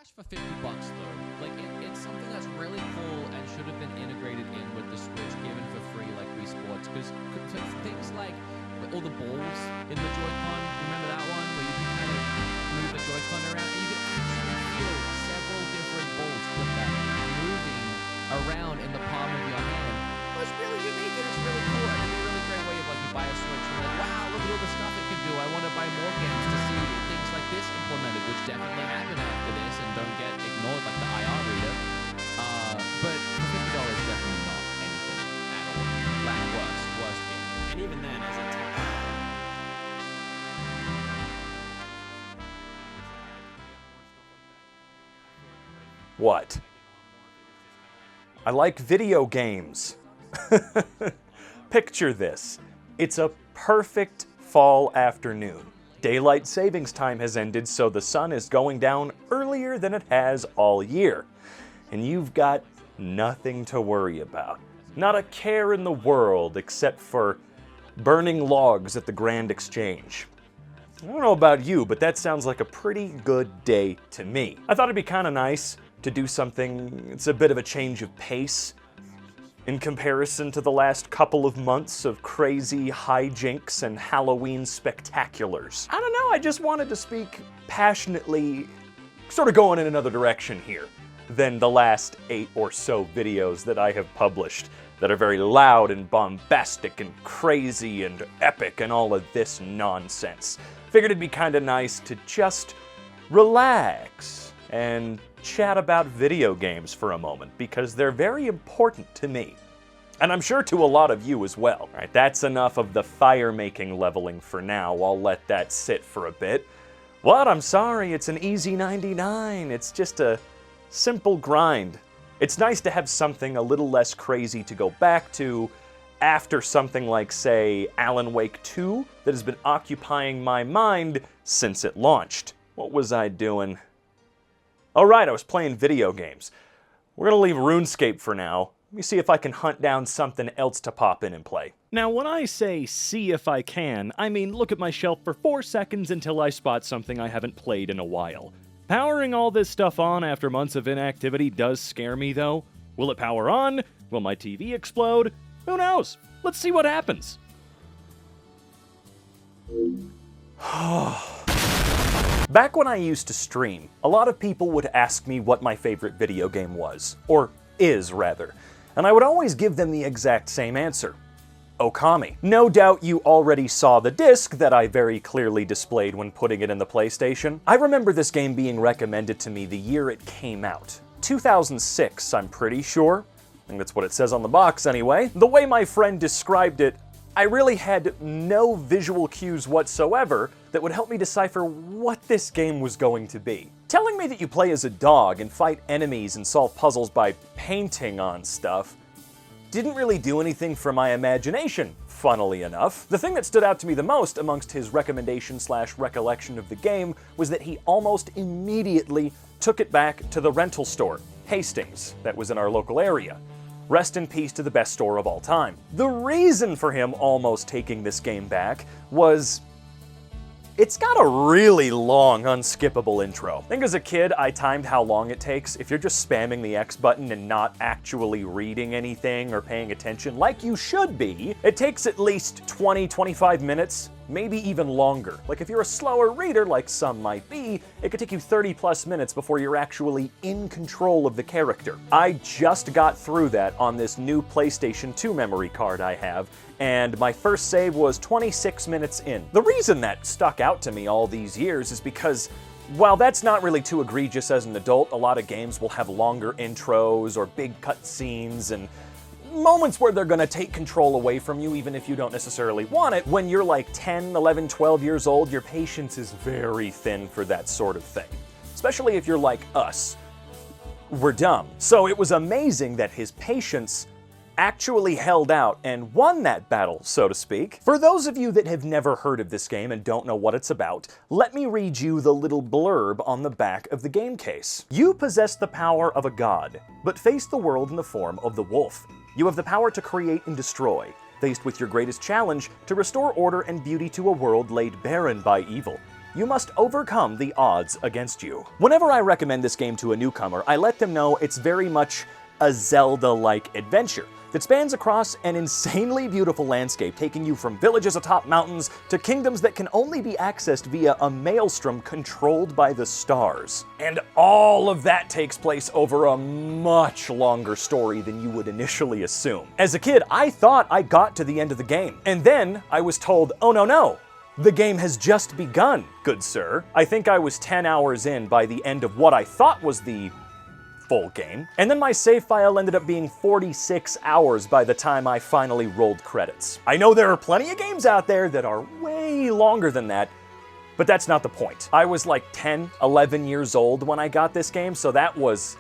trash for $50 though. Like it's something that's really cool and should have been integrated in with the Switch, given for free like Wii Sports. Because things like all the balls in the Joy-Con, remember that one where you can kind of move the Joy-Con around, and you can actually feel several different balls clip that moving around in the palm of your hand. Well, it's really unique and it's really cool, and it's a really great way of like you buy a Switch and you're like, wow, look at all the stuff it can do. I want to buy more games to see things like this implemented, which definitely happen after this and don't get ignored like the IR reader. But for $50, definitely not anything at all. Like worst game. And even then, as a tech. What? I like video games. Picture this. It's a perfect fall afternoon. Daylight savings time has ended, so the sun is going down earlier than it has all year. And you've got nothing to worry about. Not a care in the world except for burning logs at the Grand Exchange. I don't know about you, but that sounds like a pretty good day to me. I thought it'd be kind of nice to do something that's a bit of a change of pace in comparison to the last couple of months of crazy hijinks and Halloween spectaculars. I don't know, I just wanted to speak passionately, sort of going in another direction here than the last 8 or so videos that I have published that are very loud and bombastic and crazy and epic and all of this nonsense. Figured it'd be kind of nice to just relax and chat about video games for a moment, because they're very important to me. And I'm sure to a lot of you as well. All right, that's enough of the fire-making leveling for now. I'll let that sit for a bit. What? I'm sorry, it's an easy 99. It's just a simple grind. It's nice to have something a little less crazy to go back to after something like, say, Alan Wake 2 that has been occupying my mind since it launched. What was I doing? Oh right, I was playing video games. We're gonna leave RuneScape for now. Let me see if I can hunt down something else to pop in and play. Now when I say see if I can, I mean look at my shelf for 4 seconds until I spot something I haven't played in a while. Powering all this stuff on after months of inactivity does scare me though. Will it power on? Will my TV explode? Who knows? Let's see what happens. Back when I used to stream, a lot of people would ask me what my favorite video game was, or is rather, and I would always give them the exact same answer. Okami. No doubt you already saw the disc that I very clearly displayed when putting it in the PlayStation. I remember this game being recommended to me the year it came out. 2006, I'm pretty sure. I think that's what it says on the box anyway. The way my friend described it, I really had no visual cues whatsoever that would help me decipher what this game was going to be. Telling me that you play as a dog and fight enemies and solve puzzles by painting on stuff didn't really do anything for my imagination, funnily enough. The thing that stood out to me the most amongst his recommendation/recollection of the game was that he almost immediately took it back to the rental store, Hastings, that was in our local area. Rest in peace to the best store of all time. The reason for him almost taking this game back was it's got a really long, unskippable intro. I think as a kid, I timed how long it takes. If you're just spamming the X button and not actually reading anything or paying attention like you should be, it takes at least 20-25 minutes, maybe even longer. Like if you're a slower reader, like some might be, it could take you 30+ minutes before you're actually in control of the character. I just got through that on this new PlayStation 2 memory card I have, and my first save was 26 minutes in. The reason that stuck out to me all these years is because while that's not really too egregious as an adult, a lot of games will have longer intros or big cutscenes and moments where they're gonna take control away from you even if you don't necessarily want it. When you're like 10, 11, 12 years old, your patience is very thin for that sort of thing. Especially if you're like us. We're dumb. So it was amazing that his patience actually held out and won that battle, so to speak. For those of you that have never heard of this game and don't know what it's about, let me read you the little blurb on the back of the game case. You possess the power of a god, but face the world in the form of the wolf. You have the power to create and destroy, faced with your greatest challenge to restore order and beauty to a world laid barren by evil. you must overcome the odds against you. Whenever I recommend this game to a newcomer, I let them know it's very much a Zelda-like adventure that spans across an insanely beautiful landscape, taking you from villages atop mountains to kingdoms that can only be accessed via a maelstrom controlled by the stars. And all of that takes place over a much longer story than you would initially assume. As a kid, I thought I got to the end of the game, and then I was told, oh no, the game has just begun, good sir. I think I was 10 hours in by the end of what I thought was the full game, and then my save file ended up being 46 hours by the time I finally rolled credits. I know there are plenty of games out there that are way longer than that, but that's not the point. I was like 10, 11 years old when I got this game, so that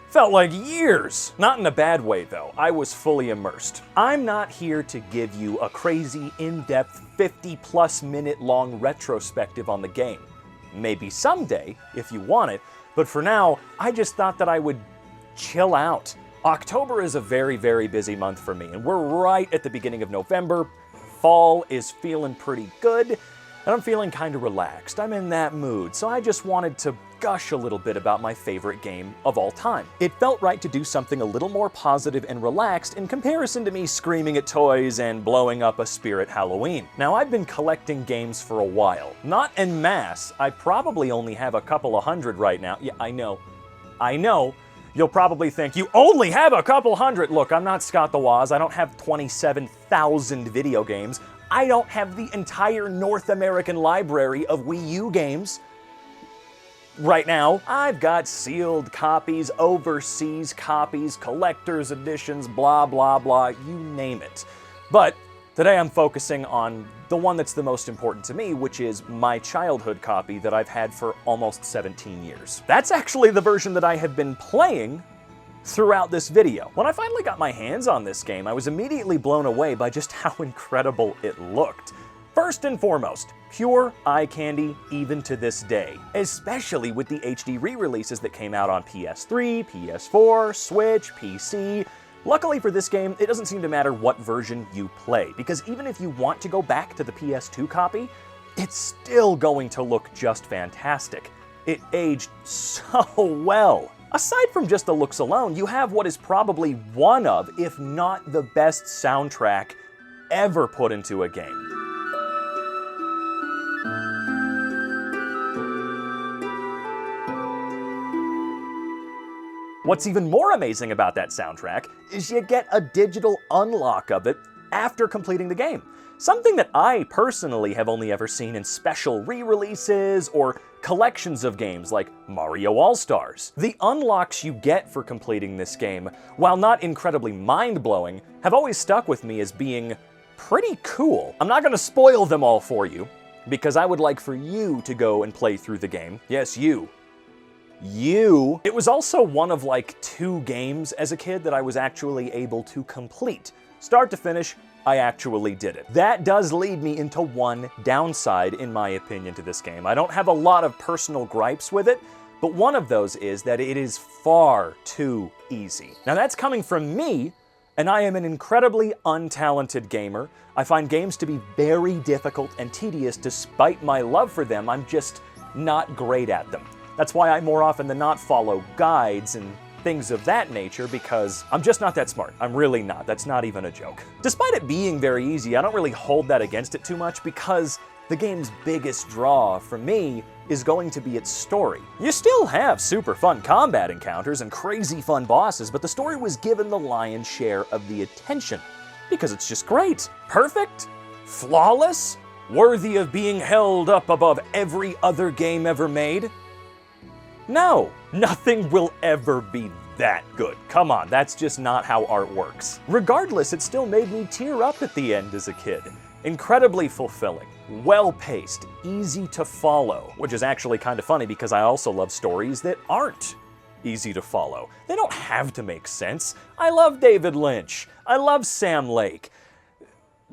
felt like years. Not in a bad way though, I was fully immersed. I'm not here to give you a crazy, in-depth, 50+ minute long retrospective on the game. Maybe someday, if you want it, but for now, I just thought that I would chill out. October is a very, very busy month for me, and we're right at the beginning of November. Fall is feeling pretty good, and I'm feeling kind of relaxed. I'm in that mood, so I just wanted to gush a little bit about my favorite game of all time. It felt right to do something a little more positive and relaxed in comparison to me screaming at toys and blowing up a Spirit Halloween. Now, I've been collecting games for a while. Not en masse. I probably only have a couple of hundred right now. Yeah, I know. You'll probably think, you only have a couple hundred! Look, I'm not Scott the Woz, I don't have 27,000 video games. I don't have the entire North American library of Wii U games. Right now, I've got sealed copies, overseas copies, collector's editions, blah, blah, blah, you name it. But today I'm focusing on the one that's the most important to me, which is my childhood copy that I've had for almost 17 years. That's actually the version that I have been playing throughout this video. When I finally got my hands on this game, I was immediately blown away by just how incredible it looked. First and foremost, pure eye candy even to this day, especially with the HD re-releases that came out on PS3, PS4, Switch, PC. Luckily for this game, it doesn't seem to matter what version you play, because even if you want to go back to the PS2 copy, it's still going to look just fantastic. It aged so well. Aside from just the looks alone, you have what is probably one of, if not the best soundtrack ever put into a game. What's even more amazing about that soundtrack is you get a digital unlock of it after completing the game. Something that I personally have only ever seen in special re-releases or collections of games like Mario All-Stars. The unlocks you get for completing this game, while not incredibly mind-blowing, have always stuck with me as being pretty cool. I'm not going to spoil them all for you, because I would like for you to go and play through the game. Yes, you. It was also one of like 2 games as a kid that I was actually able to complete. Start to finish, I actually did it. That does lead me into one downside, in my opinion, to this game. I don't have a lot of personal gripes with it, but one of those is that it is far too easy. Now that's coming from me, and I am an incredibly untalented gamer. I find games to be very difficult and tedious despite my love for them. I'm just not great at them. That's why I more often than not follow guides and things of that nature, because I'm just not that smart. I'm really not. That's not even a joke. Despite it being very easy, I don't really hold that against it too much, because the game's biggest draw for me is going to be its story. You still have super fun combat encounters and crazy fun bosses, but the story was given the lion's share of the attention, because it's just great. Perfect? Flawless? Worthy of being held up above every other game ever made? No, nothing will ever be that good. Come on, that's just not how art works. Regardless, it still made me tear up at the end as a kid. Incredibly fulfilling, well-paced, easy to follow, which is actually kind of funny because I also love stories that aren't easy to follow. They don't have to make sense. I love David Lynch. I love Sam Lake.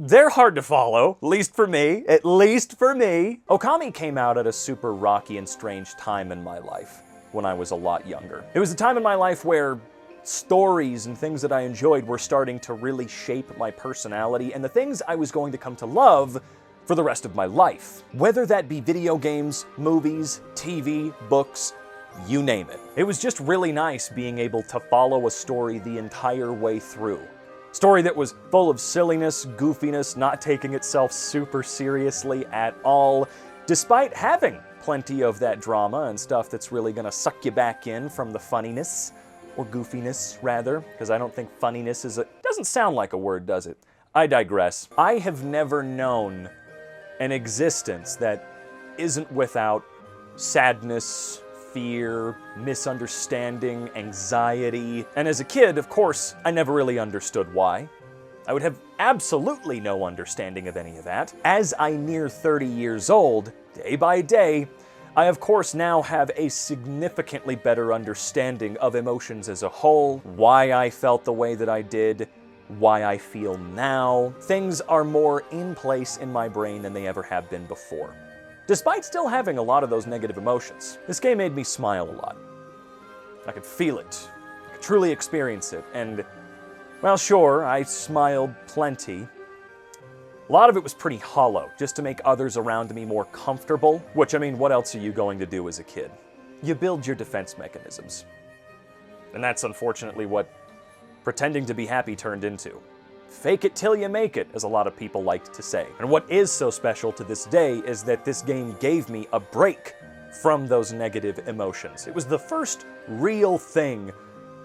They're hard to follow, at least for me. Okami came out at a super rocky and strange time in my life when I was a lot younger. It was a time in my life where stories and things that I enjoyed were starting to really shape my personality, and the things I was going to come to love for the rest of my life. Whether that be video games, movies, TV, books, you name it. It was just really nice being able to follow a story the entire way through. Story that was full of silliness, goofiness, not taking itself super seriously at all, despite having plenty of that drama and stuff that's really gonna suck you back in from the funniness, or goofiness, rather, because I don't think funniness doesn't sound like a word, does it? I digress. I have never known an existence that isn't without sadness, fear, misunderstanding, anxiety. And as a kid, of course, I never really understood why. I would have absolutely no understanding of any of that. As I near 30 years old, day by day, I of course now have a significantly better understanding of emotions as a whole, why I felt the way that I did, why I feel now. Things are more in place in my brain than they ever have been before. Despite still having a lot of those negative emotions, this game made me smile a lot. I could feel it. I could truly experience it. And, well, sure, I smiled plenty. A lot of it was pretty hollow, just to make others around me more comfortable. Which, I mean, what else are you going to do as a kid? You build your defense mechanisms. And that's unfortunately what pretending to be happy turned into. Fake it till you make it, as a lot of people liked to say. And what is so special to this day is that this game gave me a break from those negative emotions. It was the first real thing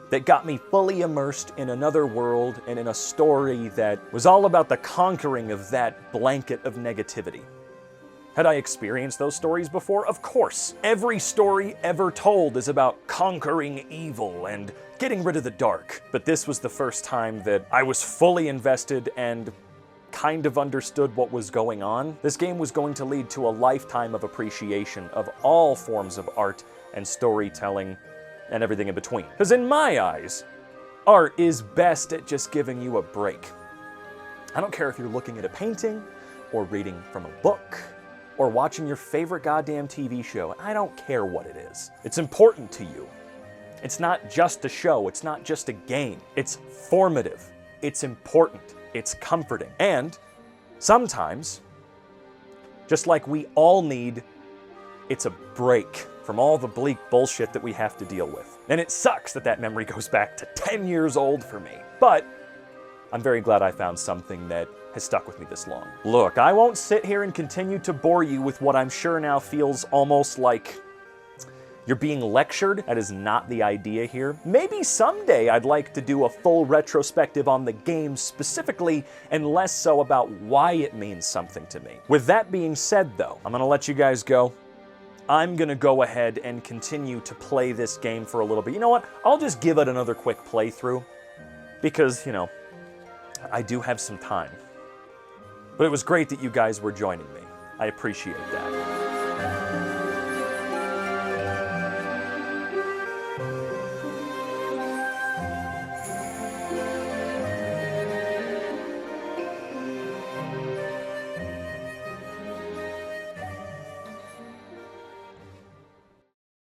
that got me fully immersed in another world and in a story that was all about the conquering of that blanket of negativity. Had I experienced those stories before? Of course. Every story ever told is about conquering evil and getting rid of the dark. But this was the first time that I was fully invested and kind of understood what was going on. This game was going to lead to a lifetime of appreciation of all forms of art and storytelling and everything in between. Because in my eyes, art is best at just giving you a break. I don't care if you're looking at a painting or reading from a book or watching your favorite goddamn TV show. I don't care what it is. It's important to you. It's not just a show. It's not just a game. It's formative. It's important. It's comforting. And sometimes, just like we all need, it's a break from all the bleak bullshit that we have to deal with. And it sucks that that memory goes back to 10 years old for me. But I'm very glad I found something that has stuck with me this long. Look, I won't sit here and continue to bore you with what I'm sure now feels almost like you're being lectured. That is not the idea here. Maybe someday I'd like to do a full retrospective on the game specifically, and less so about why it means something to me. With that being said though, I'm gonna let you guys go. I'm gonna go ahead and continue to play this game for a little bit. You know what? I'll just give it another quick playthrough because, you know, I do have some time. But it was great that you guys were joining me. I appreciate that.